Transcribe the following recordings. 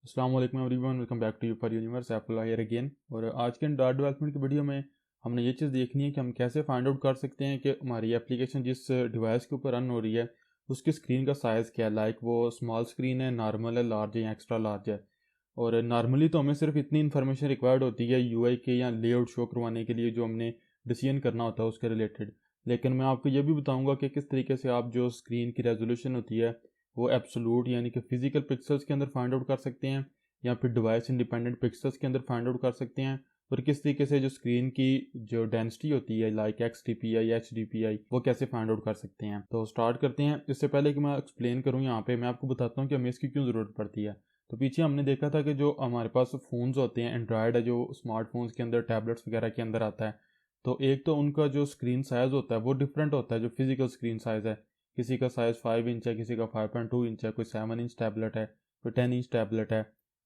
अस्सलाम वालेकुम everyone, welcome back to your universe. Apple here again. और आज के एंड्रॉयड डेवलपमेंट की वीडियो में हमने ये चीज़ देखनी है कि हम कैसे फाइंड आउट कर सकते हैं कि हमारी एप्लीकेशन जिस डिवाइस के ऊपर रन हो रही है उसकी स्क्रीन का साइज़ क्या है। लाइक वो स्मॉल स्क्रीन है, नॉर्मल है, लार्ज है या एक्स्ट्रा लार्ज है। और नॉर्मली तो हमें सिर्फ इतनी इन्फॉर्मेशन रिक्वायर्ड होती है यूआई के या लेआउट शो करवाने के लिए जो हमने डिसीजन करना होता है उसके रिलेटेड। लेकिन मैं आपको ये भी बताऊंगा कि किस तरीके से आप जो स्क्रीन की रेजोल्यूशन होती है वो एब्सोलूट यानी कि फिजिकल पिक्सल्स के अंदर फाइंड आउट कर सकते हैं या फिर डिवाइस इंडिपेंडेंट पिक्सल्स के अंदर फाइंड आउट कर सकते हैं। और किस तरीके से जो स्क्रीन की जो डेंसिटी होती है लाइक XDPI HDPI वो कैसे फाइंड आउट कर सकते हैं। तो स्टार्ट करते हैं। इससे पहले कि मैं एक्सप्लेन करूँ यहाँ पे मैं आपको बताता हूँ कि हमें इसकी क्यों ज़रूरत पड़ती है। तो पीछे हमने देखा था कि जो हमारे पास फ़ोन्स होते हैं एंड्रॉयड है जो स्मार्टफोन्स के अंदर टैबलेट्स वगैरह के अंदर आता है। तो एक तो उनका जो स्क्रीन साइज़ होता है वो डिफरेंट होता है। जो फिजिकल स्क्रीन साइज़ है किसी का साइज़ 5 इंच है, किसी का 5.2 इंच है, कोई 7 इंच टैबलेट है, कोई 10 इंच टैबलेट है।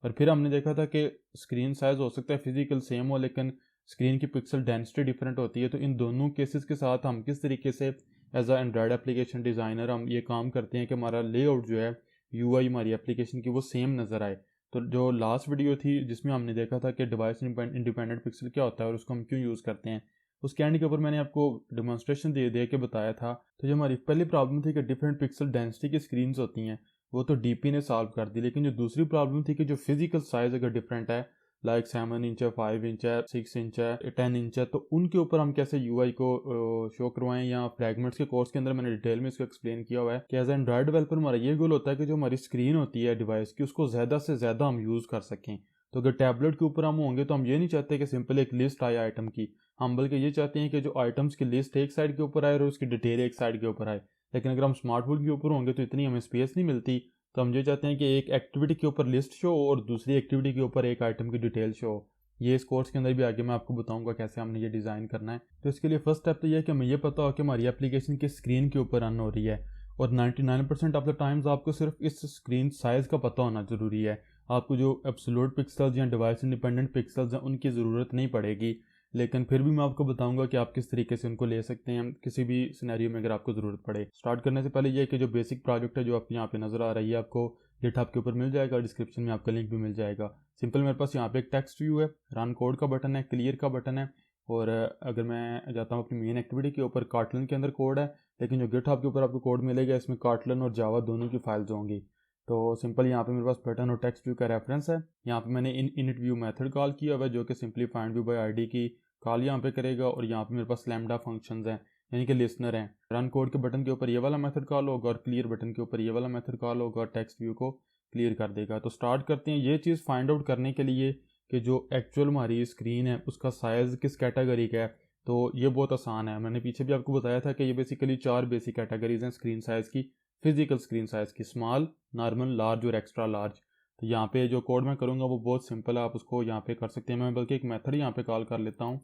और फिर हमने देखा था कि स्क्रीन साइज़ हो सकता है फिजिकल सेम हो लेकिन स्क्रीन की पिक्सल डेंसिटी डिफरेंट होती है। तो इन दोनों केसेस के साथ हम किस तरीके से as a android application designer हम ये काम करते हैं कि हमारा लेआउट जो है यूआई हमारी एप्लीकेशन की वो सेम नज़र आए। तो जो लास्ट वीडियो थी जिसमें हमने देखा था कि डिवाइस इंडिपेंडेंट पिक्सल क्या होता है और उसको हम क्यों यूज़ करते हैं, उसके एंड के ऊपर मैंने आपको डेमोन्स्ट्रेशन दे के बताया था। तो जो हमारी पहली प्रॉब्लम थी कि डिफरेंट पिक्सल डेंसिटी की स्क्रीन्स होती हैं वो तो डीपी ने सॉल्व कर दी। लेकिन जो दूसरी प्रॉब्लम थी कि जो फिजिकल साइज अगर डिफरेंट है लाइक 7 इंच है, 5 इंच है, 6 इंच है, 10 इंच है, तो उनके ऊपर हम कैसे यूआई को शो करवाएं। या फ्रैगमेंट्स के कोर्स के अंदर मैंने डिटेल में इसको एक्सप्लेन किया हुआ है कि एज एंड्रॉयड डेवलपर हमारा ये गोल होता है कि जो हमारी स्क्रीन होती है डिवाइस की उसको ज़्यादा से ज़्यादा हम यूज़ कर सकें। तो अगर टैबलेट के ऊपर हम होंगे तो हम ये नहीं चाहते कि सिंपल एक लिस्ट आए आइटम की, हम बल्कि ये चाहते हैं कि जो आइटम्स की लिस्ट एक साइड के ऊपर आए और उसकी डिटेल एक साइड के ऊपर आए। लेकिन अगर हम स्मार्टफोन के ऊपर होंगे तो इतनी हमें स्पेस नहीं मिलती। तो हम ये चाहते हैं कि एक एक्टिविटी के ऊपर लिस्ट शो हो और दूसरी एक्टिविटी के ऊपर एक आइटम की डिटेल शो हो। ये इस कोर्स के अंदर भी आगे मैं आपको बताऊंगा कैसे हमने ये डिज़ाइन करना है। तो इसके लिए फर्स्ट स्टेप तो ये है कि हमें ये पता हो कि हमारी एप्लीकेशन किस स्क्रीन के ऊपर रन हो रही है। और 99% ऑफ द टाइम्स आपको सिर्फ इस स्क्रीन साइज़ का पता होना ज़रूरी है। आपको जो एब्सोल्यूट पिक्सल्स या डिवाइस इंडिपेंडेंट पिक्सल्स हैं उनकी ज़रूरत नहीं पड़ेगी। लेकिन फिर भी मैं आपको बताऊंगा कि आप किस तरीके से उनको ले सकते हैं किसी भी सिनेरियो में अगर आपको ज़रूरत पड़े। स्टार्ट करने से पहले ये कि जो बेसिक प्रोजेक्ट है जो आप यहाँ पे नज़र आ रही है आपको गिटहब के ऊपर मिल जाएगा, डिस्क्रिप्शन में आपका लिंक भी मिल जाएगा। सिंपल मेरे पास यहाँ पे एक टेक्स्ट व्यू है, रन कोड का बटन है, क्लियर का बटन है। और अगर मैं जाता हूँ अपनी मेन एक्टिविटी के ऊपर, कार्टलन के अंदर कोड है लेकिन जो गिटहब के ऊपर आपको कोड मिलेगा इसमें कार्टलन और जावा दोनों की फाइल्स होंगी। तो सिंपल यहाँ पे मेरे पास बटन और टेक्स्ट व्यू का रेफरेंस है। यहाँ पे मैंने इनिट व्यू मेथड कॉल किया हुआ है जो कि simply find view bye ID की कॉल यहाँ पे करेगा। और यहाँ पे मेरे पास लैम्डा फंक्शंस हैं यानी कि लिसनर हैं। रन कोड के बटन के ऊपर ये वाला मेथड कॉल होगा और क्लियर बटन के ऊपर ये वाला मेथड कॉल होगा और टेक्स्ट व्यू को क्लियर कर देगा। तो स्टार्ट करते हैं ये चीज़ फाइंड आउट करने के लिए कि जो एक्चुअल हमारी स्क्रीन है उसका साइज़ किस कैटेगरी का है। तो ये बहुत आसान है, मैंने पीछे भी आपको बताया था कि ये बेसिकली 4 बेसिक कैटेगरीज हैं स्क्रीन साइज़ की। फिजिकल स्क्रीन साइज़ की स्मॉल, नॉर्मल, लार्ज और एक्स्ट्रा लार्ज। तो यहाँ पे जो कोड मैं करूँगा वो बहुत सिंपल है, आप उसको यहाँ पे कर सकते हैं। मैं बल्कि एक मेथड यहाँ पे कॉल कर लेता हूँ,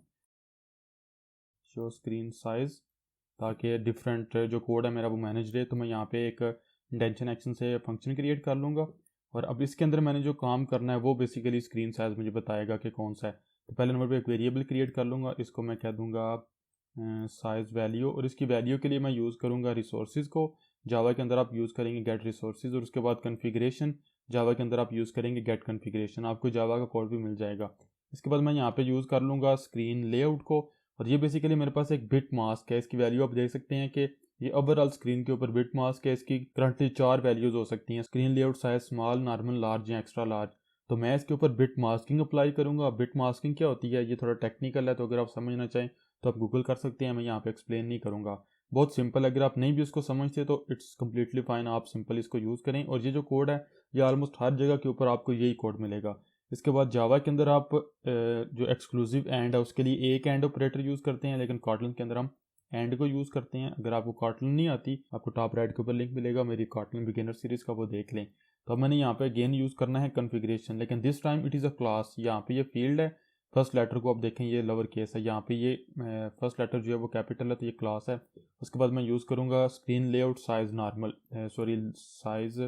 शो स्क्रीन साइज़, ताकि डिफरेंट जो कोड है मेरा वो मैनेज रहे। तो मैं यहाँ पे एक इंटेंशन एक्शन से फंक्शन क्रिएट कर लूँगा और अब इसके अंदर मैंने जो काम करना है वो बेसिकली स्क्रीन साइज़ मुझे बताएगा कि कौन सा है। तो पहले नंबर पे एक वेरिएबल क्रिएट कर लूँगा, इसको मैं कह दूँगा साइज़ वैल्यू। और इसकी वैल्यू के लिए मैं यूज़ करूँगा रिसोर्सेज़ को। जावा के अंदर आप यूज़ करेंगे गेट रिसोर्सेज और उसके बाद कन्फिग्रेशन। जावा के अंदर आप यूज़ करेंगे गेट कन्फिग्रेशन, आपको जावा का कोड भी मिल जाएगा। इसके बाद मैं यहाँ पे यूज़ कर लूँगा स्क्रीन लेआउट को। और ये बेसिकली मेरे पास एक बिट मास्क है, इसकी वैल्यू आप देख सकते हैं कि ये ओवरऑल स्क्रीन के ऊपर बिट मास्क है। इसकी करंटली 4 वैल्यूज़ हो सकती हैं, screen layout size small, normal, large या एक्स्ट्रा लार्ज। तो मैं इसके ऊपर बिट मास्किंग अप्लाई करूँगा। बिट मास्किंग क्या होती है ये थोड़ा टेक्निकल है, तो अगर आप समझना चाहें तो आप गूगल कर सकते हैं, मैं यहाँ पे एक्सप्लेन नहीं करूँगा। बहुत सिंपल, अगर आप नहीं भी उसको समझते तो इट्स कम्प्लीटली फाइन, आप सिंपल इसको यूज़ करें। और ये जो कोड है ये ऑलमोस्ट हर जगह के ऊपर आपको यही कोड मिलेगा। इसके बाद जावा के अंदर आप जो एक्सक्लूसिव एंड है उसके लिए एक एंड ऑपरेटर यूज़ करते हैं, लेकिन कॉटलन के अंदर हम एंड को यूज़ करते हैं। अगर आपको कॉटलन नहीं आती, आपको टॉप राइट के ऊपर लिंक मिलेगा मेरी कॉटलन बिगिनर सीरीज़ का, वो देख लें। तो अब मैंने यहाँ पे अगेन यूज़ करना है कन्फिग्रेशन, लेकिन this time it is a class. यहाँ पे ये फील्ड है, फर्स्ट लेटर को आप देखें ये लोअर केस है, यहाँ पे ये फर्स्ट लेटर जो है वो कैपिटल है, तो ये क्लास है। उसके बाद मैं यूज़ करूँगा screen layout size normal, sorry size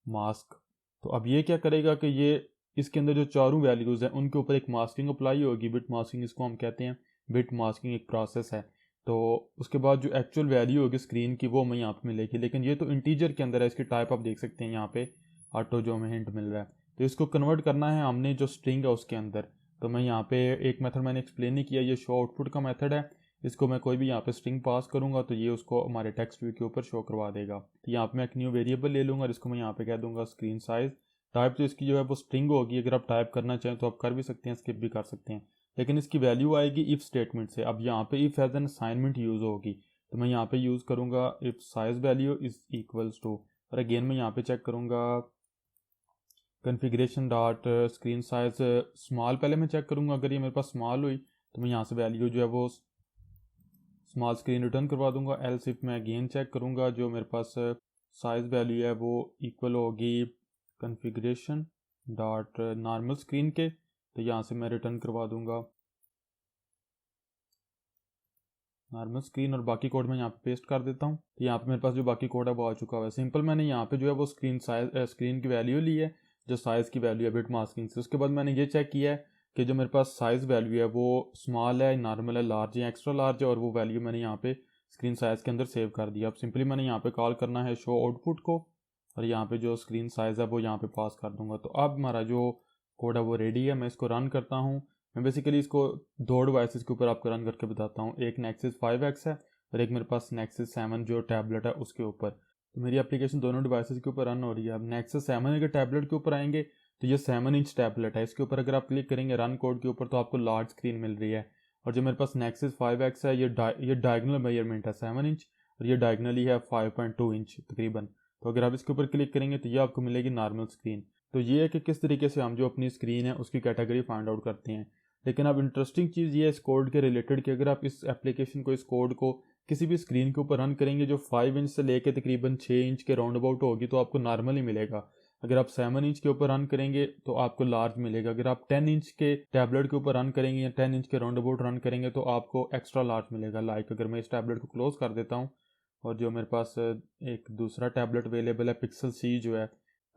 mask. तो अब ये क्या करेगा कि ये इसके अंदर जो चारों वैल्यूज़ हैं उनके ऊपर एक मास्किंग अप्लाई होगी, बिट मास्किंग इसको हम कहते हैं। बिट मास्किंग एक प्रोसेस है। तो उसके बाद जो एक्चुअल वैल्यू होगी स्क्रीन की वो हमें यहाँ पे मिलेगी, लेकिन ये तो इंटीजर के अंदर है। इसकी टाइप आप देख सकते हैं यहाँ पे ऑटो जो हमें हिंट मिल रहा है। तो इसको कन्वर्ट करना है हमने जो स्ट्रिंग है उसके अंदर। तो मैं यहाँ पे एक मेथड मैंने एक्सप्लेन नहीं किया, ये शो आउटपुट का मेथड है। इसको मैं कोई भी यहाँ पे स्ट्रिंग पास करूँगा तो ये उसको हमारे टेक्स्ट व्यू के ऊपर शो करवा देगा। तो यहाँ पे मैं एक न्यू वेरिएबल ले लूँगा और इसको मैं यहाँ पे कह दूँगा स्क्रीन साइज। टाइप तो इसकी जो है वो स्ट्रिंग होगी, अगर आप टाइप करना चाहें तो आप कर भी सकते हैं, स्किप भी कर सकते हैं, लेकिन इसकी वैल्यू आएगी इफ़ स्टेटमेंट से। अब यहाँ पे if as an assignment use होगी, तो मैं यहाँ पे यूज़ करूँगा if size value is equals to, और अगेन मैं यहाँ पे चेक करूँगा configuration dot screen size small, पहले मैं चेक करूँगा अगर ये मेरे पास स्मॉल हुई तो मैं यहाँ से वैल्यू जो है वो स्मॉल स्क्रीन रिटर्न करवा दूंगा। एल्स इफ मैं अगेन चेक करूँगा जो मेरे पास साइज वैल्यू है वो इक्वल होगी कन्फिग्रेशन डॉट नॉर्मल स्क्रीन के, तो यहाँ से मैं रिटर्न करवा दूंगा नॉर्मल स्क्रीन, और बाकी कोड मैं यहाँ पे पेस्ट कर देता हूँ। तो यहाँ पे मेरे पास जो बाकी कोड है वो आ चुका हुआ है। सिंपल मैंने यहाँ पे जो है वो स्क्रीन की वैल्यू ली है, जो साइज़ की वैल्यू है बिट मास्किंग से। उसके बाद मैंने ये चेक किया है कि जो मेरे पास साइज़ वैल्यू है वो स्मॉल है, नॉर्मल है, लार्ज है, एक्स्ट्रा लार्ज है, और वो वैल्यू मैंने यहाँ पे स्क्रीन साइज़ के अंदर सेव कर दिया। अब सिंपली मैंने यहाँ पे कॉल करना है शो आउटपुट को, और यहाँ पे जो स्क्रीन साइज़ है वो यहाँ पे पास कर दूंगा। तो अब हमारा जो कोड है वो रेडी है। मैं इसको रन करता हूँ। मैं बेसिकली इसको दो डिवाइसेस के ऊपर आपको रन करके बताता हूँ। एक नेक्सिस 5X है और एक मेरे पास नेक्सिस 7 जो टैबलेट है उसके ऊपर। तो मेरी एप्लीकेशन दोनों डिवाइसेस के ऊपर रन हो रही है। अब नेक्सिस 7 के टैबलेट के ऊपर आएंगे तो ये 7 इंच टैबलेट है, इसके ऊपर अगर आप क्लिक करेंगे रन कोड के ऊपर तो आपको लार्ज स्क्रीन मिल रही है। और जो मेरे पास नेक्सिस 5X है ये डायगनल मेजरमेंट है 7 इंच, और ये डायगनली है 5.2 इंच तकरीबन। तो अगर आप इसके ऊपर क्लिक करेंगे तो ये आपको मिलेगी नॉर्मल स्क्रीन। तो ये है कि किस तरीके से हम जो अपनी स्क्रीन है उसकी कैटेगरी फाइंड आउट करते हैं। लेकिन अब इंटरेस्टिंग चीज़ ये है इस कोड के रिलेटेड कि अगर आप इस एप्लीकेशन को, इस कोड को किसी भी स्क्रीन के ऊपर रन करेंगे जो 5 इंच से लेके तकरीबन 6 इंच के राउंड अबाउट होगी तो आपको नॉर्मल ही मिलेगा। अगर आप 7 इंच के ऊपर रन करेंगे तो आपको लार्ज मिलेगा। अगर आप 10 इंच के टैबलेट के ऊपर रन करेंगे या 10 इंच के राउंड अबाउट रन करेंगे तो आपको एक्स्ट्रा लार्ज मिलेगा। लाइक अगर मैं इस टैबलेट को क्लोज कर देता हूँ और जो मेरे पास एक दूसरा टैबलेट अवेलेबल है पिक्सल सी जो है,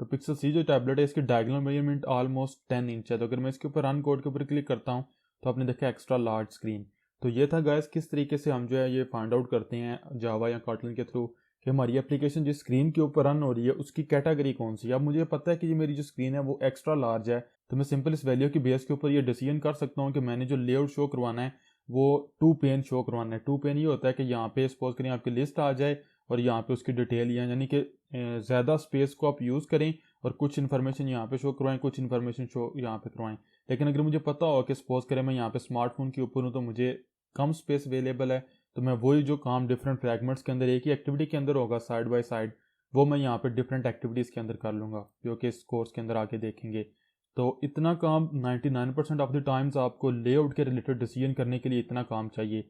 तो पिक्सल सी जो टैबलेट है इसकी डायगोनल मेजरमेंट ऑलमोस्ट 10 इंच है। तो अगर मैं इसके ऊपर रन कोड के ऊपर क्लिक करता हूँ तो आपने देखा एक्स्ट्रा लार्ज स्क्रीन। तो ये था गाइस किस तरीके से हम जो है ये फाइंड आउट करते हैं जावा या कॉटलिन के थ्रू कि हमारी एप्लीकेशन जिस स्क्रीन के ऊपर रन हो रही है उसकी कैटेगरी कौन सी है। अब मुझे पता है कि ये मेरी जो स्क्रीन है वो एक्स्ट्रा लार्ज है, तो मैं सिंपल इस वैल्यू की बेस के ऊपर ये डिसीजन कर सकता हूँ कि मैंने जो लेआउट शो करवाना है वो 2 पेन शो करवाना है। 2 पेन ये होता है कि यहाँ पे सपोज करें आपकी लिस्ट आ जाए और यहाँ पे उसकी डिटेल यानी कि ज़्यादा स्पेस को आप यूज़ करें और कुछ इन्फॉर्मेशन यहाँ पे शो करवाएं, कुछ इन्फॉर्मेशन शो यहाँ पे करवाएं। लेकिन अगर मुझे पता हो कि सपोज करें मैं यहाँ पे स्मार्टफोन के ऊपर हूँ तो मुझे कम स्पेस अवेलेबल है, तो मैं वही जो काम डिफरेंट फ्रैगमेंट्स के अंदर एक ही एक्टिविटी के अंदर होगा साइड बाय साइड, वो मैं यहाँ पे डिफरेंट एक्टिविटीज़ के अंदर कर लूँगा जो कि इस कोर्स के अंदर आके देखेंगे। तो इतना काम 99% ऑफ द टाइम्स आपको लेआउट के रिलेटेड डिसीजन करने के लिए इतना काम चाहिए।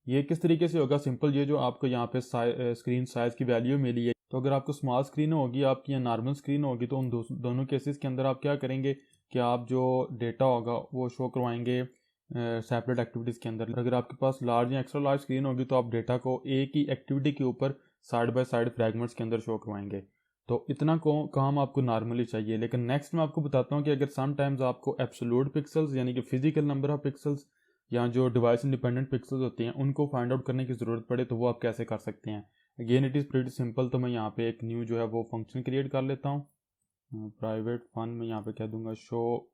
ये किस तरीके से होगा सिंपल, ये जो आपको यहाँ पे स्क्रीन साइज़ की वैल्यू मिली है, तो अगर आपको स्मॉल स्क्रीन होगी आपकी या नॉर्मल स्क्रीन होगी तो उन दोनों केसेस के अंदर आप क्या करेंगे कि आप जो डेटा होगा वो शो करवाएंगे सेपरेट एक्टिविटीज़ के अंदर। अगर आपके पास लार्ज या एक्स्ट्रा लार्ज स्क्रीन होगी तो आप डेटा को एक ही एक्टिविटी के ऊपर साइड बाय साइड फ्रैगमेंट्स के अंदर शो करवाएंगे। तो इतना काम आपको नॉर्मली चाहिए। लेकिन नेक्स्ट मैं आपको बताता हूँ कि अगर समटाइम्स आपको एब्सोल्यूट पिक्सल्स यानी कि फिजिकल नंबर ऑफ पिक्सल्स या जो डिवाइस इंडिपेंडेंट पिक्सल्स होते हैं उनको फाइंड आउट करने की ज़रूरत पड़े तो वो आप कैसे कर सकते हैं। Again it is pretty simple. तो मैं यहाँ पे एक न्यू जो है वो फंक्शन क्रिएट कर लेता हूँ। प्राइवेट फन में यहाँ पे कह दूंगा शो,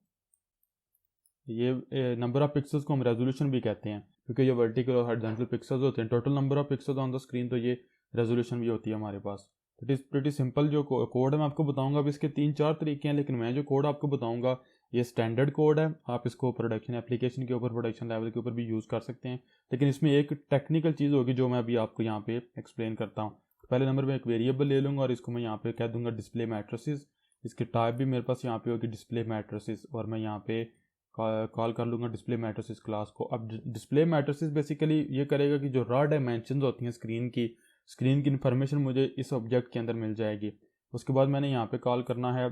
ये नंबर ऑफ पिक्सल्स को हम रेजोल्यूशन भी कहते हैं क्योंकि ये वर्टिकल और हॉरिजॉन्टल पिक्सल्स होते हैं। Total number of pixels on the screen, तो ये रेजोल्यूशन भी होती है हमारे पास। It is pretty simple. जो कोड है मैं आपको बताऊंगा, अब इसके 3-4 तरीके हैं, लेकिन मैं जो कोड आपको बताऊंगा ये स्टैंडर्ड कोड है। आप इसको प्रोडक्शन एप्लीकेशन के ऊपर, प्रोडक्शन लेवल के ऊपर भी यूज़ कर सकते हैं। लेकिन इसमें एक टेक्निकल चीज़ होगी जो मैं अभी आपको यहाँ पे एक्सप्लेन करता हूँ। पहले नंबर में एक वेरिएबल ले लूँगा और इसको मैं यहाँ पे कह दूँगा डिस्प्ले मैट्रिसेस। इसकी टाइप भी मेरे पास यहाँ पे होगी डिस्प्ले मैट्रिसेस, और मैं यहाँ पे कॉल कर लूँगा डिस्प्ले मैट्रिसेस क्लास को। अब डिस्प्ले मैट्रिसेस बेसिकली ये करेगा कि जो रॉ डायमेंशंस होती हैं स्क्रीन की इन्फॉर्मेशन मुझे इस ऑब्जेक्ट के अंदर मिल जाएगी। उसके बाद मैंने यहाँ पे कॉल करना है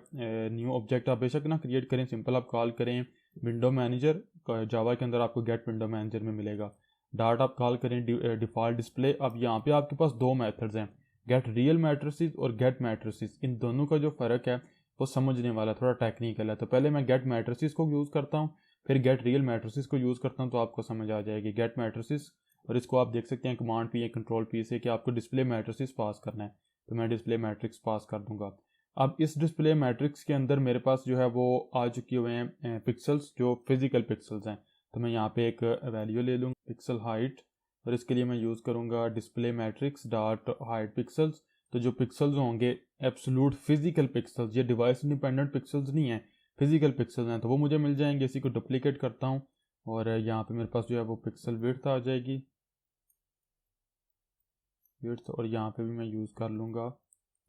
न्यू ऑब्जेक्ट। आप बेशक ना क्रिएट करें, सिंपल आप कॉल करें विंडो मैनेजर, जावा के अंदर आपको गेट विंडो मैनेजर में मिलेगा। डॉट आप कॉल करें डिफ़ॉल्ट डिस्प्ले। अब यहाँ पे आपके पास दो मेथड्स हैं, गेट रियल मैट्रिसेस और गेट मैट्रिसेस। इन दोनों का जो फ़र्क है वो समझने वाला थोड़ा टेक्निकल है। तो पहले मैं गेट मैट्रिसेस को यूज़ करता हूँ, फिर गेट रियल मैट्रिसेस को यूज़ करता हूँ, तो आपको समझ आ जाएगी गेट मैट्रिसेस। और इसको आप देख सकते हैं कमांड पी या कंट्रोल पी से कि आपको डिस्प्ले मैट्रिसेस पास करना है, तो मैं डिस्प्ले मैट्रिक्स पास कर दूंगा। अब इस डिस्प्ले मैट्रिक्स के अंदर मेरे पास जो है वो आ चुके हुए हैं पिक्सल्स, जो फिजिकल पिक्सल्स हैं। तो मैं यहाँ पे एक वैल्यू ले लूँगा पिक्सल हाइट, और इसके लिए मैं यूज़ करूँगा display matrix dot height pixels. तो जो पिक्सल्स होंगे एब्सोल्यूट फिजिकल पिक्सल्स, ये डिवाइस इंडिपेंडेंट पिक्सल्स नहीं है, फिजिकल पिक्सल्स हैं, तो वो मुझे मिल जाएंगे। इसी को डुप्लीकेट करता हूँ और यहाँ पे मेरे पास जो है वो पिक्सल विड्थ आ जाएगी, विड्थ, और यहाँ पे भी मैं यूज़ कर लूँगा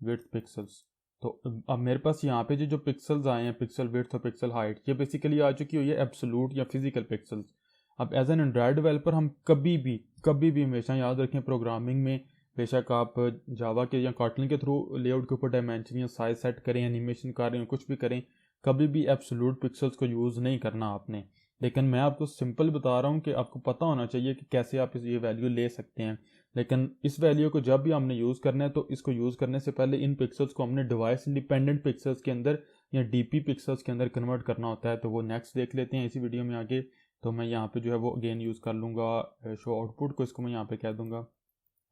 विड्थ पिक्सल्स। तो अब मेरे पास यहाँ पे जो पिक्सल्स आए हैं, पिक्सल विड्थ और पिक्सल हाइट, ये बेसिकली आ चुकी हुई है एब्सोल्यूट या फिजिकल पिक्सल्स। अब एज एन एंड्रॉयड डेवलपर हम कभी भी हमेशा याद रखें, प्रोग्रामिंग में बेशक आप जावा के या कॉटलिन के थ्रू लेआउट के ऊपर डायमेंशन या साइज सेट करें, एनिमेशन करें, कुछ भी करें, कभी भी एब्सोल्यूट पिक्सल्स को यूज़ नहीं करना आपने। लेकिन मैं आपको सिंपल बता रहा हूँ कि आपको पता होना चाहिए कि कैसे आप ये वैल्यू ले सकते हैं। लेकिन इस वैल्यू को जब भी हमने यूज़ करना है तो इसको यूज़ करने से पहले इन पिक्सल्स को हमने डिवाइस इंडिपेंडेंट पिक्सल्स के अंदर या डीपी पिक्सल्स के अंदर कन्वर्ट करना होता है। तो वो नेक्स्ट देख लेते हैं इसी वीडियो में आगे। तो मैं यहाँ पे जो है वो अगेन यूज़ कर लूँगा शो आउटपुट को, इसको मैं यहाँ पे कह दूँगा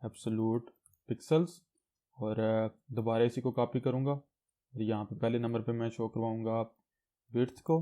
एब्सोल्यूट पिक्सल्स, और दोबारा इसी को कॉपी करूँगा और यहाँ पे पहले नंबर पे मैं शो करवाऊँगा विड्थ को,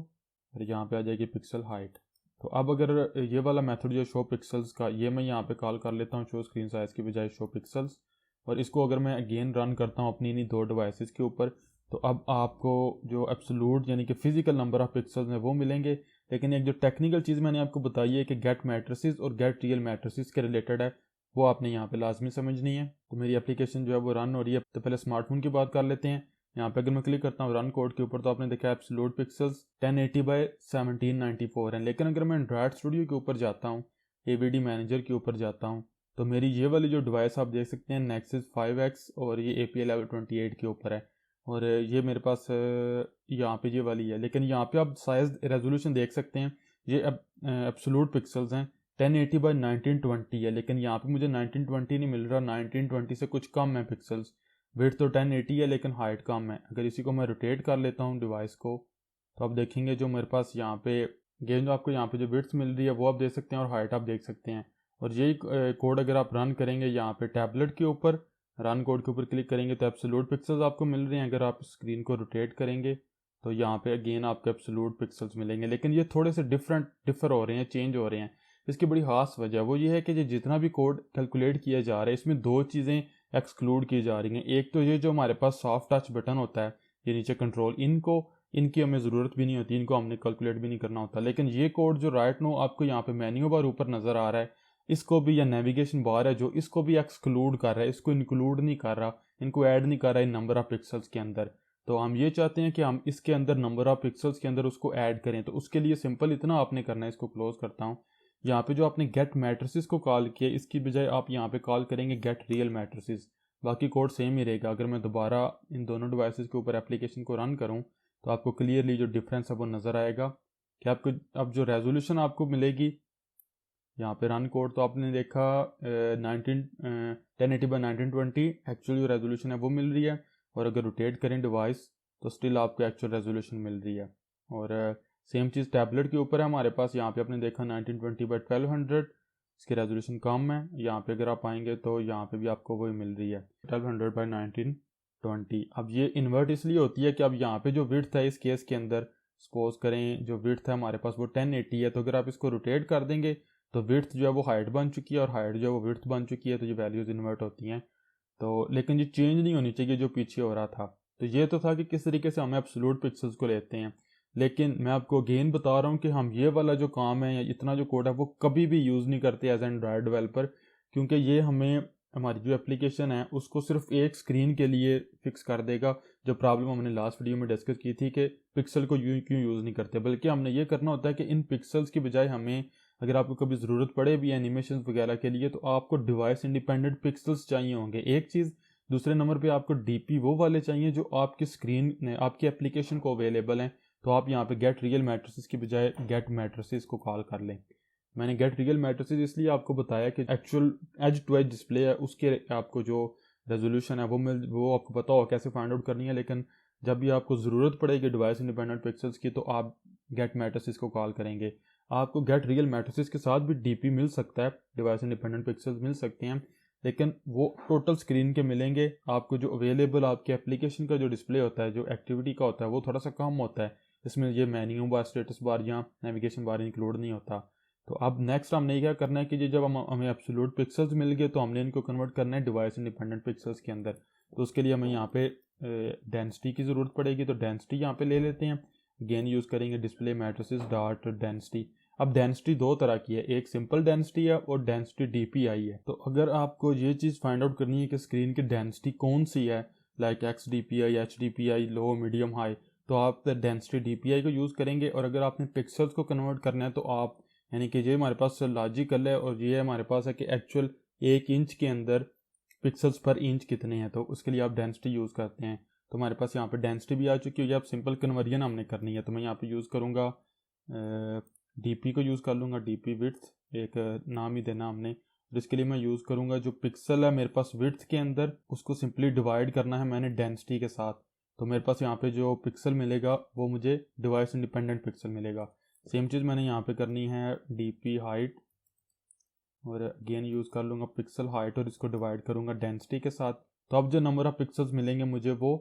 और यहाँ पे आ जाएगी पिक्सल हाइट। तो अब अगर ये वाला मेथड जो शो पिक्सल्स का, ये मैं यहाँ पे कॉल कर लेता हूँ शो स्क्रीन साइज की बजाय शो पिक्सल्स, और इसको अगर मैं अगेन रन करता हूँ अपनी इन्हीं दो डिवाइसेस के ऊपर, तो अब आपको जो एब्सोल्यूट यानी कि फिजिकल नंबर ऑफ पिक्सल्स हैं वो मिलेंगे। लेकिन एक जो टेक्निकल चीज़ मैंने आपको बताई है कि गेट मैट्रिसेस और गेट रियल मैट्रिसेस के रिलेटेड है, वो आपने यहाँ पे लाजमी समझनी है। तो मेरी एप्लीकेशन जो है वो रन हो रही है। तो पहले स्मार्टफोन की बात कर लेते हैं। यहाँ पे अगर मैं क्लिक करता हूँ रन कोड के ऊपर, तो आपने देखा एब्सोल्यूट पिक्सल्स 1080 बाई 1794 हैं। लेकिन अगर मैं एंड्रॉयड स्टूडियो के ऊपर जाता हूँ, AVD मैनेजर के ऊपर जाता हूँ, तो मेरी ये वाली जो डिवाइस आप देख सकते हैं Nexus 5X, और ये API लेवल 28 के ऊपर है, और ये मेरे पास यहाँ पे ये वाली है। लेकिन यहाँ पे आप साइज रेजोल्यूशन देख सकते हैं, ये एब्सोल्यूट पिक्सल्स हैं 1080 बाई 1920 है, लेकिन यहाँ पे मुझे 1920 नहीं मिल रहा, 1920 से कुछ कम है पिक्सल्स। विड्थ तो 1080 है लेकिन हाइट कम है। अगर इसी को मैं रोटेट कर लेता हूँ डिवाइस को, तो आप देखेंगे जो मेरे पास यहाँ पे गेम, जो आपको यहाँ पे जो विड्थ मिल रही है वो आप देख सकते हैं और हाइट आप देख सकते हैं। और यही कोड अगर आप रन करेंगे यहाँ पे टैबलेट के ऊपर, रन कोड के ऊपर क्लिक करेंगे तो एब्सोल्यूट पिक्सल्स आपको मिल रहे हैं। अगर आप स्क्रीन को रोटेट करेंगे तो यहाँ पे अगेन आपको एब्सोल्यूट पिक्सल्स मिलेंगे, लेकिन ये थोड़े से डिफर हो रहे हैं, चेंज हो रहे हैं। इसकी बड़ी खास वजह वो ये है कि जितना भी कोड कैलकुलेट किया जा रहा है, इसमें दो चीज़ें एक्सक्लूड की जा रही हैं। एक तो ये जो हमारे पास सॉफ्ट टच बटन होता है, ये नीचे कंट्रोल, इनकी हमें ज़रूरत भी नहीं होती, इनको हमने कैलकुलेट भी नहीं करना होता। लेकिन ये कोड जो राइट नो आपको यहाँ पे मेन्यू बार ऊपर नज़र आ रहा है, इसको भी, या नेविगेशन बार है जो, इसको भी एक्सक्लूड कर रहा है, इसको इंक्लूड नहीं कर रहा, इनको ऐड नहीं कर रहा इन नंबर ऑफ पिक्सल्स के अंदर। तो हम ये चाहते हैं कि हम इसके अंदर नंबर ऑफ पिक्सल्स के अंदर उसको ऐड करें। तो उसके लिए सिंपल इतना आपने करना है, इसको क्लोज करता हूँ। यहाँ पे जो आपने गेट मैट्रिसेस को कॉल किया, इसकी बजाय आप यहाँ पे कॉल करेंगे गेट रियल मैट्रिसेस। बाकी कोड सेम ही रहेगा। अगर मैं दोबारा इन दोनों डिवाइसेस के ऊपर एप्लीकेशन को रन करूँ तो आपको क्लियरली जो डिफरेंस है वो नज़र आएगा कि आपको अब जो रेजोल्यूशन आपको मिलेगी यहाँ पे रन कोड, तो आपने देखा 1080 बाई 1920 एक्चुअल जो रेजोल्यूशन है वो मिल रही है। और अगर रोटेट करें डिवाइस तो स्टिल आपको एक्चुअल रेजोल्यूशन मिल रही है। और सेम चीज़ टैबलेट के ऊपर है हमारे पास। यहाँ पे आपने देखा 1920 बाई 1200, इसकी रेजोल्यूशन कम है। यहाँ पे अगर आप आएंगे तो यहाँ पे भी आपको वही मिल रही है 1200 बाई 1920। अब ये इन्वर्ट इसलिए होती है कि अब यहाँ पे जो विड्थ है इस केस के अंदर, सपोज करें जो विड्थ है हमारे पास वो 1080 है, तो अगर आप इसको रोटेट कर देंगे तो विड्थ जो है वो हाइट बन चुकी है और हाइट जो है वो विड्थ बन चुकी है, तो ये वैल्यूज़ इन्वर्ट होती हैं। तो लेकिन ये चेंज नहीं होनी चाहिए जो पीछे हो रहा था। तो ये तो था कि किस तरीके से हम एब्सोल्यूट पिक्सल्स को लेते हैं। लेकिन मैं आपको अगेन बता रहा हूँ कि हम ये वाला जो काम है या इतना जो कोड है वो कभी भी यूज़ नहीं करते एज एंड्रॉयड डेवलपर, क्योंकि ये हमें हमारी जो एप्लीकेशन है उसको सिर्फ एक स्क्रीन के लिए फिक्स कर देगा। जो प्रॉब्लम हमने लास्ट वीडियो में डिस्कस की थी कि पिक्सल को क्यों यूज़ नहीं करते, बल्कि हमने ये करना होता है कि इन पिक्सल्स की बजाय हमें, अगर आपको कभी ज़रूरत पड़े भी एनिमेशन वगैरह के लिए, तो आपको डिवाइस इंडिपेंडेंट पिक्सल्स चाहिए होंगे, एक चीज़। दूसरे नंबर पे आपको डीपी वो वाले चाहिए जो आपकी स्क्रीन में, आपकी एप्लीकेशन को अवेलेबल हैं। तो आप यहाँ पे गेट रियल मैट्रिसेस की बजाय गेट मैट्रिसेस को कॉल कर लें। मैंने गेट रियल मैट्रिसेस इसलिए आपको बताया कि actual edge to edge display है, उसके आपको जो रेजोल्यूशन है वो आपको पता हो कैसे फाइंड आउट करनी है। लेकिन जब भी आपको ज़रूरत पड़ेगी डिवाइस इंडिपेंडेंट पिक्सल्स की, तो आप गेट मैट्रिसेस को कॉल करेंगे। आपको गेट रियल मैट्रिसेस के साथ भी डीपी मिल सकता है, डिवाइस इंडिपेंडेंट पिक्सल्स मिल सकते हैं, लेकिन वो टोटल स्क्रीन के मिलेंगे। आपको जो अवेलेबल आपके एप्लीकेशन का जो डिस्प्ले होता है, जो एक्टिविटी का होता है, वो थोड़ा सा कम होता है। इसमें ये मेन्यू बार, स्टेटस बार या नेविगेशन बार इंक्लूड नहीं होता। तो अब नेक्स्ट हमने क्या करना है कि जब हमें एब्सोल्यूट पिक्सल्स मिल गए तो हमने इनको कन्वर्ट करना है डिवाइस इंडिपेंडेंट पिक्सल्स के अंदर। तो उसके लिए हमें यहाँ पे डेंसिटी की ज़रूरत पड़ेगी। तो डेंसिटी यहाँ पे ले लेते हैं, अगेन यूज़ करेंगे डिस्प्ले मैट्रिसेस डॉट डेंसिटी। अब डेंसिटी दो तरह की है, एक सिंपल डेंसिटी है और डेंसिटी डीपीआई है। तो अगर आपको ये चीज़ फाइंड आउट करनी है कि स्क्रीन की डेंसिटी कौन सी है, like x D P I, H D P I, low, medium, high, तो आप डेंसिटी डीपीआई को यूज़ करेंगे। और अगर आपने पिक्सल्स को कन्वर्ट करना है तो आप, यानी कि ये हमारे पास लॉजिकल है और ये हमारे पास है कि एक्चुअल 1 इंच के अंदर पिक्सल्स पर इंच कितने हैं, तो उसके लिए आप डेंसिटी यूज़ करते हैं। तो हमारे पास यहाँ पे डेंसिटी भी आ चुकी है। अब सिंपल कन्वर्जन हमने करनी है, तो मैं यहाँ पे यूज़ करूँगा डीपी को यूज़ कर लूँगा, डीपी विड्थ एक नाम ही देना हमने। और इसके लिए मैं यूज़ करूँगा जो पिक्सल है मेरे पास विड्थ के अंदर, उसको सिंपली डिवाइड करना है मैंने डेंसिटी के साथ। तो मेरे पास यहाँ पे जो पिक्सल मिलेगा वो मुझे डिवाइस इंडिपेंडेंट पिक्सल मिलेगा। सेम चीज़ मैंने यहाँ पे करनी है डीपी हाइट, और अगेन यूज़ कर लूँगा पिक्सल हाइट और इसको डिवाइड करूँगा डेंसिटी के साथ। तो अब जो नंबर ऑफ पिक्सल्स मिलेंगे मुझे वो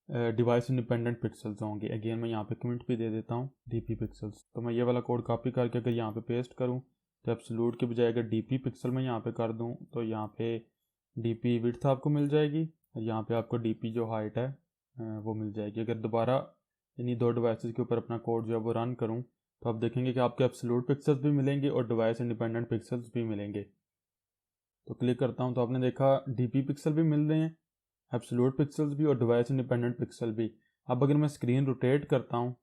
डिवाइस इंडिपेंडेंट पिक्सल्स होंगे। अगेन मैं यहाँ पे कमेंट भी दे देता हूँ डीपी पिक्सल्स। तो मैं ये वाला कोड कॉपी करके अगर यहाँ पे पेस्ट करूँ तो एब्सोल्यूट के बजाय अगर डीपी पिक्सल मैं यहाँ पे कर दूँ तो यहाँ पे डीपी विड्थ आपको मिल जाएगी और यहाँ पे आपको डीपी जो हाइट है वो मिल जाएगी। अगर दोबारा इन्हीं दो डिवाइसेस के ऊपर अपना कोड जो है वो रन करूँ तो आप देखेंगे कि आपके एब्सोल्यूट पिक्सल्स भी मिलेंगे और डिवाइस इंडिपेंडेंट पिक्सल्स भी मिलेंगे। तो क्लिक करता हूँ तो आपने देखा डीपी पिक्सल भी मिल रहे हैं, एब्सोल्यूट पिक्सल्स भी और डिवाइस इंडिपेंडेंट पिक्सल भी। अब अगर मैं स्क्रीन रोटेट करता हूँ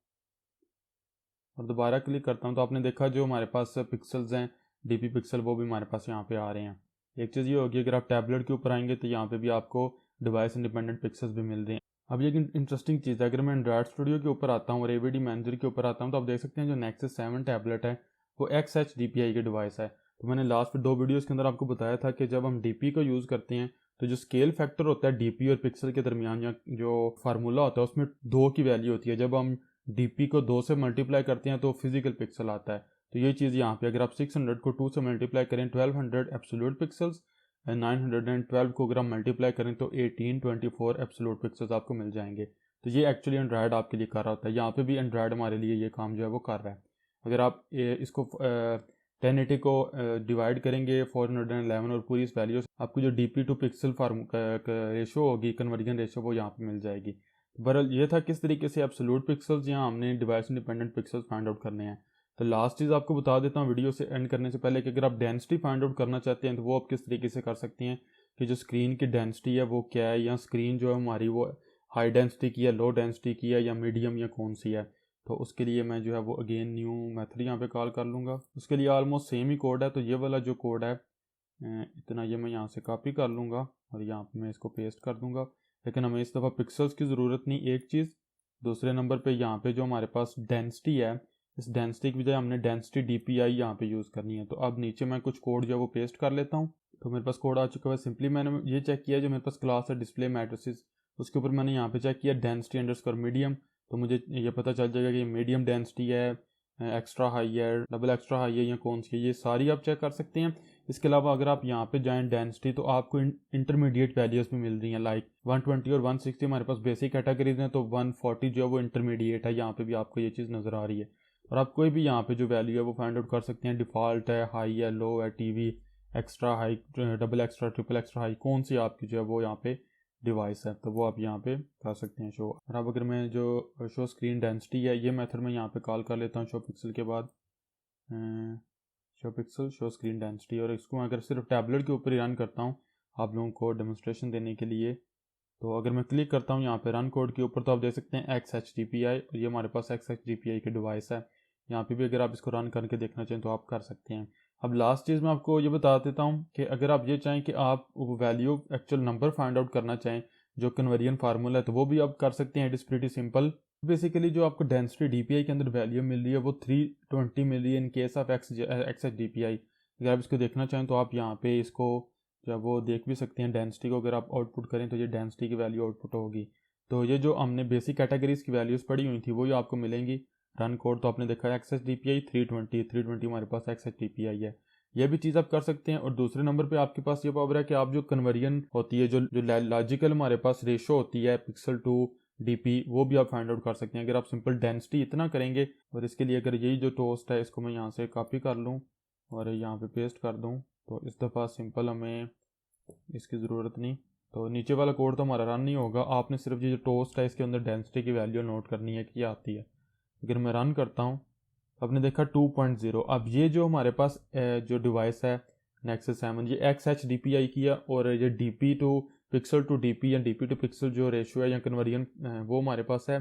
और दोबारा क्लिक करता हूँ तो आपने देखा जो हमारे पास पिक्सल्स हैं डीपी पिक्सल वो भी हमारे पास यहाँ पे आ रहे हैं। एक चीज़ ये होगी, अगर आप टैबलेट के ऊपर आएंगे तो यहाँ पे भी आपको डिवाइस इंडिपेंडेंट पिक्सल्स भी मिल रहे हैं। अब ये इंटरेस्टिंग चीज़ है, अगर मैं एंड्रॉइड स्टूडियो के ऊपर आता हूँ और एवीडी मैनेजर के ऊपर आता हूँ तो आप देख सकते हैं जो नेक्सस 7 टैबलेट है वो XHDPI की डिवाइस है। तो मैंने लास्ट 2 वीडियोज़ के अंदर आपको बताया था कि जब हम DP को यूज़ करते हैं तो जो स्केल फैक्टर होता है DP और पिक्सल के दरमियान, या जो फार्मूला होता है उसमें 2 की वैल्यू होती है। जब हम DP को 2 से मल्टीप्लाई करते हैं तो फिजिकल पिक्सल आता है। तो ये चीज़ यहाँ पे अगर आप 600 को 2 से मल्टीप्लाई करें 1200 एब्सोल्यूट पिक्सल्स, 912 को अगर हम मल्टीप्लाई करें तो 1824 एब्सोल्यूट पिक्सल्स आपको मिल जाएंगे। तो ये एक्चुअली एंड्रॉयड आपके लिए कर रहा होता है। यहाँ पे भी एंड्रॉयड हमारे लिए ये काम जो है वो कर रहा है। अगर आप इसको 1080 को डिवाइड करेंगे 411 और पूरी इस वैल्यू आपको जो DP to pixel form ratio होगी, कन्वर्जन रेशो, वो यहाँ पे मिल जाएगी। बहरहाल ये था किस तरीके से एब्सोल्यूट पिक्सल्स यहाँ हमने device independent pixels find out करने हैं। तो लास्ट चीज़ आपको बता देता हूँ वीडियो से एंड करने से पहले कि अगर आप डेंसिटी फाइंड आउट करना चाहते हैं तो वो आप किस तरीके से कर सकते हैं कि जो स्क्रीन की डेंसिटी है वो क्या है, या स्क्रीन जो है हमारी वो हाई डेंसिटी की है, लो डेंसिटी की है, या मीडियम, या कौन सी है। तो उसके लिए मैं जो है वो अगेन न्यू मेथड यहाँ पे कॉल कर लूँगा। उसके लिए ऑलमोस्ट सेम ही कोड है। तो ये वाला जो कोड है इतना ये मैं यहाँ से कॉपी कर लूँगा और यहाँ पे मैं इसको पेस्ट कर दूँगा। लेकिन हमें इस दफ़ा पिक्सल्स की ज़रूरत नहीं, एक चीज़। दूसरे नंबर पे यहाँ पे जो हमारे पास डेंसिटी है, इस डेंसिटी की बजाय हमने डेंसिटी DPI यहाँ पे यूज़ करनी है। तो अब नीचे मैं कुछ कोड जो है वो पेस्ट कर लेता हूँ। तो मेरे पास कोड आ चुका है। सिंपली मैंने ये चेक किया जो मेरे पास क्लास है डिस्प्ले मैट्रिसेस, उसके ऊपर मैंने यहाँ पे चेक किया डेंसिटी अंडरस्कोर मीडियम। तो मुझे ये पता चल जाएगा कि मीडियम डेंसिटी है, एक्स्ट्रा हाई है, डबल एक्स्ट्रा हाई है, या कौन सी है, ये सारी आप चेक कर सकते हैं। इसके अलावा अगर आप यहाँ पे जाएं डेंसिटी तो आपको इंटरमीडिएट वैल्यूज़ भी मिल रही हैं, लाइक 120 और 160 हमारे पास बेसिक कैटेगरीज हैं, तो 140 जो है वो इंटरमीडिएट है। यहाँ पे भी आपको ये चीज़ नज़र आ रही है। और आप कोई भी यहाँ पे जो वैल्यू है वो फाइंड आउट कर सकते हैं। डिफ़ॉल्ट है, हाई है, लो है, TV, extra high, double extra, triple extra high, कौन सी आपकी जो है वो यहाँ पे डिवाइस है, तो वो आप यहाँ पे कर सकते हैं शो। और अब अगर मैं जो शो स्क्रीन डेंसिटी है ये मेथड मैं यहाँ पे कॉल कर लेता हूँ शो पिक्सल के बाद, show pixel show screen density, और इसको अगर सिर्फ टैबलेट के ऊपर ही रन करता हूँ आप लोगों को डेमोन्स्ट्रेशन देने के लिए। तो अगर मैं क्लिक करता हूँ यहाँ पे रन कोड के ऊपर तो आप देख सकते हैं XHDPI, और ये हमारे पास XHDPI की डिवाइस है। यहाँ पे भी अगर आप इसको रन करके देखना चाहें तो आप कर सकते हैं। अब लास्ट चीज़ मैं आपको ये बता देता हूँ कि अगर आप ये चाहें कि आप value actual number find out करना चाहें जो कन्वर्जन फार्मूला है, तो वो भी आप कर सकते हैं। It is pretty simple. Basically जो आपको डेंसिटी DPI के अंदर वैल्यू मिल रही है वो 320 मिल रही है इन केस ऑफ XHDPI। अगर आप इसको देखना चाहें तो आप यहाँ पे इसको जब वो देख भी सकते हैं। डेंसिटी को अगर आप आउटपुट करें तो ये डेंसिटी की वैल्यू आउटपुट होगी। तो ये जो हमने बेसिक कैटेगरीज की वैल्यूज़ पढ़ी हुई थी वो ही आपको मिलेंगी। रन कोड तो आपने देखा XHDPI 320 हमारे पास XHDPI है। ये भी चीज़ आप कर सकते हैं। और दूसरे नंबर पे आपके पास ये पावर है कि आप जो कन्वर्जन होती है, जो जो लॉजिकल हमारे पास रेशो होती है पिक्सल टू डीपी, वो भी आप फाइंड आउट कर सकते हैं। अगर आप सिंपल डेंसिटी इतना करेंगे, और इसके लिए अगर यही जो टोस्ट है इसको मैं यहाँ से कॉपी कर लूँ और यहाँ पे पेस्ट कर दूँ, तो इस दफ़ा सिंपल हमें इसकी ज़रूरत नहीं। तो नीचे वाला कोड तो हमारा रन नहीं होगा, आपने सिर्फ ये जो टोस्ट है इसके अंदर डेंसिटी की वैल्यू नोट करनी है कि आती है। अगर मैं रन करता हूँ, आपने देखा 2.0। अब ये जो हमारे पास जो डिवाइस है नेक्सस 7, ये XHDPI की है, और ये DP to pixel to DP या DP टू पिक्सल जो रेशियो है या कन्वर्जन वो हमारे पास है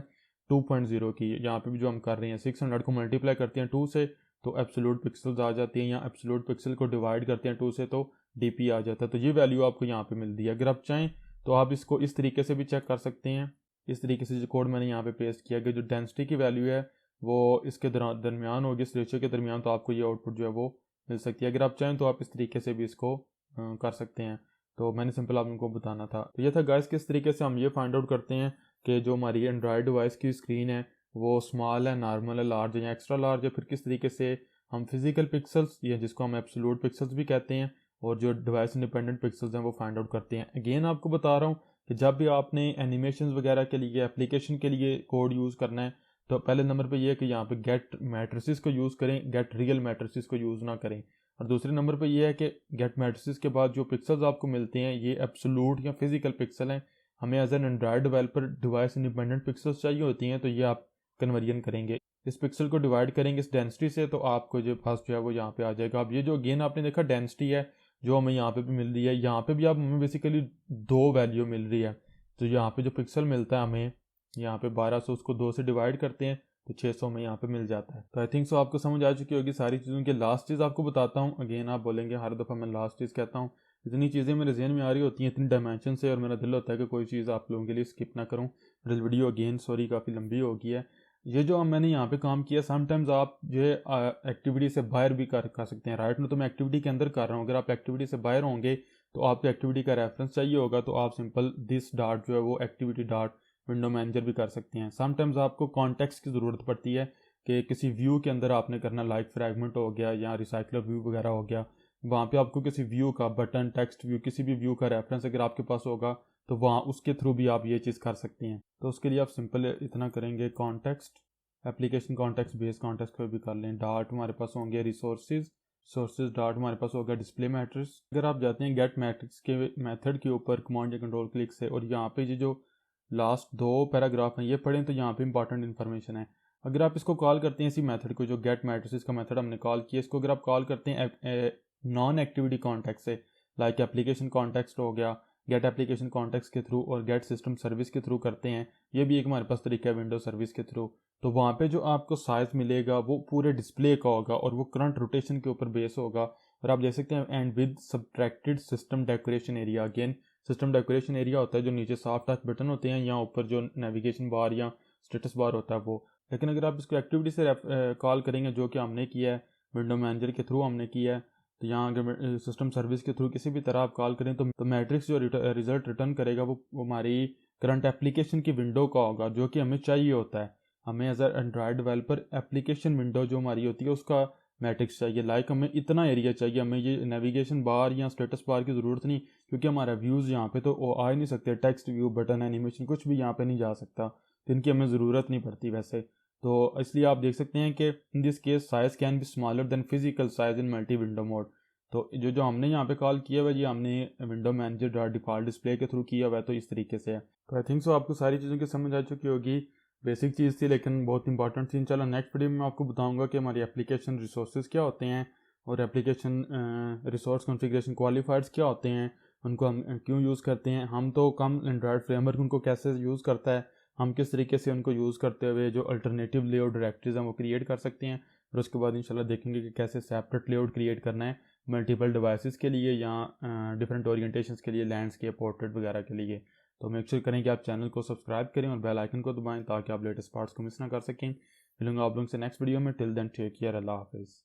2.0 की। यहाँ पे भी जो हम कर रहे हैं 600 को मल्टीप्लाई करते हैं 2 से तो एब्सोल्यूट पिक्सल्स आ जाती हैं, या एब्सोल्यूट पिक्सल को डिवाइड करते हैं 2 से तो DP आ जाता है। तो ये वैल्यू आपको यहाँ पे मिलती है। अगर आप चाहें तो आप इसको इस तरीके से भी चेक कर सकते हैं। इस तरीके से जो कोड मैंने यहाँ पे पेस्ट किया कि जो डेंसिटी की वैल्यू है वो इसके दरमियान होगी, इस रेशियो के दरमियान, तो आपको ये आउटपुट जो है वो मिल सकती है। अगर आप चाहें तो आप इस तरीके से भी इसको कर सकते हैं। तो मैंने सिंपल आपको बताना था। तो ये था गाइस किस तरीके से हम ये फाइंड आउट करते हैं कि जो हमारी एंड्रॉयड डिवाइस की स्क्रीन है वो स्मॉल है, नॉर्मल है, लार्ज है या एक्स्ट्रा लार्ज है। फिर किस तरीके से हम फिजिकल पिक्सल्स या जिसको हम एब्सोल्यूट पिक्सल्स भी कहते हैं और जो डिवाइस इंडिपेंडेंट पिक्सल्स हैं वो फाइंड आउट करते हैं। अगेन आपको बता रहा हूँ कि जब भी आपने एनिमेशन वगैरह के लिए, एप्लीकेशन के लिए कोड यूज़ करना है, तो पहले नंबर पे ये है कि यहाँ पे गेट मैट्रिसेस को यूज़ करें, गेट रियल मैट्रिसेस को यूज़ ना करें। और दूसरे नंबर पे ये है कि गेट मैट्रिसेस के बाद जो पिक्सल्स आपको मिलते हैं ये एब्सोल्यूट या फिजिकल पिक्सल हैं। हमें as an android developer device independent pixels चाहिए होती हैं, तो ये आप कन्वर्जन करेंगे, इस पिक्सल को डिवाइड करेंगे इस डेंसिटी से, तो आपको जो फर्स्ट जो है वो यहाँ पे आ जाएगा। अब ये जो अगेन आपने देखा डेंसिटी है जो हमें यहाँ पे भी मिल रही है, यहाँ पे भी आप हमें बेसिकली 2 वैल्यू मिल रही है। तो यहाँ पे जो पिक्सल मिलता है हमें यहाँ पे 1200, उसको 2 से डिवाइड करते हैं तो 600 में यहाँ पे मिल जाता है। तो आई थिंक सो आपको समझ आ चुकी होगी सारी चीज़ों की। लास्ट चीज़ आपको बताता हूँ, अगेन आप बोलेंगे हर दफ़ा मैं लास्ट चीज़ कहता हूँ, इतनी चीज़ें मेरे जहन में आ रही होती हैं, इतनी डायमेंशन से, और मेरा दिल होता है कि कोई चीज़ आप लोगों के लिए स्किप ना करूँ। मेरी वीडियो अगेन सॉरी काफ़ी लंबी हो गई है। ये जो मैंने यहाँ पे काम किया, समटाइम्स आप जो है एक्टिविटी से बाहर भी कर सकते हैं। राइट में तो मैं एक्टिविटी के अंदर कर रहा हूँ, अगर आप एक्टिविटी से बाहर होंगे तो आपको एक्टिविटी का रेफरेंस चाहिए होगा, तो आप सिंपल दिस डॉट जो है वो एक्टिविटी डॉट विंडो मैनेजर भी कर सकते हैं। समटाइम्स आपको कॉन्टेक्स्ट की ज़रूरत पड़ती है कि किसी व्यू के अंदर आपने करना, लाइक फ्रैगमेंट हो गया या रिसाइकलर व्यू वगैरह हो गया, वहाँ पे आपको किसी व्यू का बटन, टेक्स्ट व्यू, किसी भी व्यू का रेफरेंस अगर आपके पास होगा तो वहाँ उसके थ्रू भी आप ये चीज़ कर सकते हैं। तो उसके लिए आप सिंपल इतना करेंगे, context application context base context को भी कर लें, डॉट हमारे पास होंगे रिसोर्सेज डॉट हमारे पास होगा डिस्प्ले मैट्रिक्स। अगर आप जाते हैं गेट मैट्रिक्स के मेथड के ऊपर कमांड या कंट्रोल क्लिक से, और यहाँ पे ये जो लास्ट 2 पैराग्राफ हैं ये पढ़ें तो यहाँ पे इंपॉर्टेंट इन्फॉर्मेशन है। अगर आप इसको कॉल करते हैं इसी मेथड को, जो गेट मैट्रिसेस का मेथड हमने कॉल किया, इसको अगर आप कॉल करते हैं नॉन एक्टिविटी कॉन्टेक्स्ट से, लाइक एप्लीकेशन कॉन्टेक्स्ट हो गया, गेट एप्लीकेशन कॉन्टेक्स्ट के थ्रू और गेट सिस्टम सर्विस के थ्रू करते हैं, ये भी एक हमारे पास तरीका है विंडो सर्विस के थ्रू, तो वहाँ पे जो आपको साइज मिलेगा वो पूरे डिस्प्ले का होगा और वो करंट रोटेशन के ऊपर बेस होगा। और आप देख सकते हैं and with subtracted system decoration area. Again system decoration area होता है जो नीचे सॉफ्ट टच बटन होते हैं, यहाँ ऊपर जो नेविगेशन बार या स्टेटस बार होता है वो। लेकिन अगर आप इसको एक्टिविटी से कॉल करेंगे, जो कि हमने किया है विंडो मैनेजर के थ्रू हमने किया है, तो यहाँ अगर सिस्टम सर्विस के थ्रू किसी भी तरह आप कॉल करें तो मैट्रिक्स जो रिजल्ट रिटर्न करेगा वो हमारी करंट एप्लीकेशन की विंडो का होगा, जो कि हमें चाहिए होता है। हमें as android developer application window जो हमारी होती है उसका मैट्रिक्स चाहिए, लाइक हमें इतना एरिया चाहिए, हमें ये नेविगेशन बार या स्टेटस बार की ज़रूरत नहीं, क्योंकि हमारा व्यूज़ यहाँ पे तो आ ही नहीं सकते, टेक्स्ट व्यू, बटन, एनिमेशन कुछ भी यहाँ पे नहीं जा सकता, तो इनकी हमें ज़रूरत नहीं पड़ती वैसे। तो इसलिए आप देख सकते हैं कि in this case size can be smaller than physical size in multi window mode. तो जो हमने यहाँ पे कॉल किया हुआ, ये हमने window manager dot default display के थ्रू किया हुआ है, तो इस तरीके से है। तो आई थिंक सो आपको सारी चीज़ों की समझ आ चुकी होगी। बेसिक चीज़ थी लेकिन बहुत इंपॉर्टेंट थी। चलो नेक्स्ट वीडियो में मैं आपको बताऊंगा कि हमारी एप्लीकेशन रिसोर्सेज क्या होते हैं और एप्लीकेशन रिसोर्स कॉन्फ़िगरेशन क्वालिफायर्स क्या होते हैं, उनको हम क्यों यूज़ करते हैं, हम तो कम एंड्रॉयड फ्रेमवर्क उनको कैसे यूज़ करता है, हम किस तरीके से उनको यूज़ करते हुए जो अल्टरनेटिव लेआउट डायरेक्टरीज हैं वो क्रिएट कर सकते हैं। और उसके बाद इंशाल्लाह देखेंगे कि कैसे सेपरेट लेआउट क्रिएट करना है मल्टीपल डिवाइसेस के लिए या डिफरेंट ओरिएंटेशंस के लिए, लैंडस्केप, पोर्ट्रेट वगैरह के लिए। तो मेक श्योर करें कि आप चैनल को सब्सक्राइब करें और बेल आइकन को दबाएं ताकि आप लेटेस्ट पार्ट्स को मिस ना कर सकें। मिलूंगा आप लोगों से नेक्स्ट वीडियो में। टिल देन टेक केयर, अल्लाह हाफिज़।